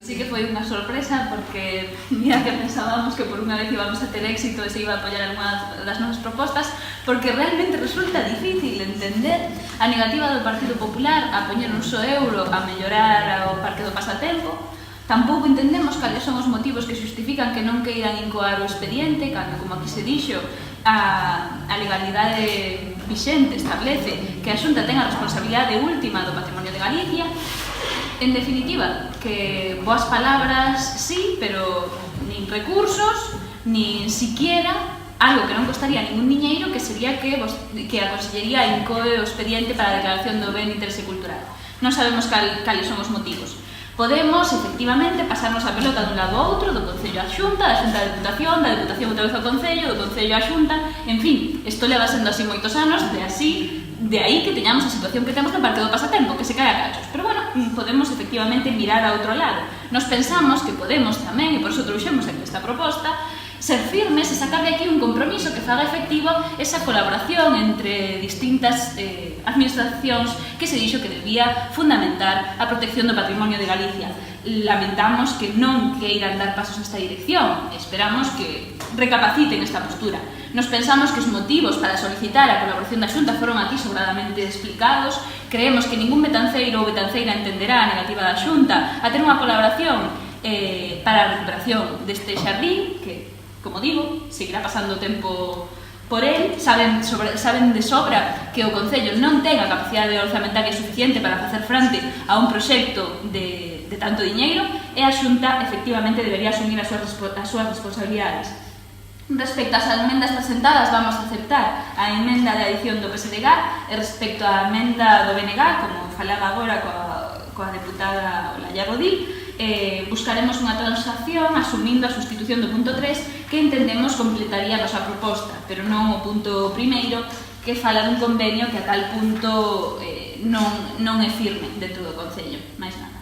Sí que foi unha sorpresa porque mira que pensábamos que por unha vez íbamos a ter éxito e se iba a apoiar algunha das nosas propostas, porque realmente resulta difícil entender a negativa do Partido Popular a poñer un só euro a mellorar o Parque do Pasatempo. Tampouco entendemos cales son os motivos que justifican que non queiran incoar o expediente, cando, como aquí se dixo, a legalidade vixente establece que a Xunta ten a responsabilidade última do patrimonio de Galicia. En definitiva, que boas palabras, sí, pero nin recursos, nin siquiera algo que non costaría ningún diñeiro, que sería que a Consellería incoe o expediente para a declaración do ben de interese cultural. Non sabemos cales son os motivos. Podemos, efectivamente, pasarnos a pelota dun lado ao outro, do Concello á Xunta, da Xunta á Deputación, da Deputación outra vez ao Concello, do Concello á Xunta, en fin, isto leva sendo así moitos anos, de aí que teñamos a situación que temos no Parque do Pasatempo, que se cae a cachos. Pero bueno, podemos efectivamente mirar a outro lado. Nos pensamos que podemos tamén, e por iso trouxemos aquí esta proposta, ser firmes e sacar de aquí un compromiso que faga efectivo esa colaboración entre distintas administracións que se dixo que debía fundamentar a protección do patrimonio de Galicia. Lamentamos que non queiran dar pasos nesta dirección, esperamos que recapaciten esta postura. Nos pensamos que os motivos para solicitar a colaboración da Xunta foron aquí sobradamente explicados, creemos que ningún betanceiro ou betanceira entenderá a negativa da Xunta a ter unha colaboración para a recuperación deste xardín, que, como digo, seguirá pasando o tempo por el, saben de sobra que o Concello non ten a capacidade orzamentaria suficiente para facer fronte a un proxecto de tanto diñeiro e a Xunta efectivamente debería asumir as súas responsabilidades. Respecto ás emendas presentadas, vamos a aceptar a emenda de adición do PSDG e respecto á emenda do BNG, como falaba agora coa deputada Olaya Rodil, buscaremos unha transacción asumindo a sustitución do punto 3 que entendemos completaría a nosa proposta, pero non o punto primeiro que fala dun convenio que a tal punto non é firme dentro do Concello, máis nada.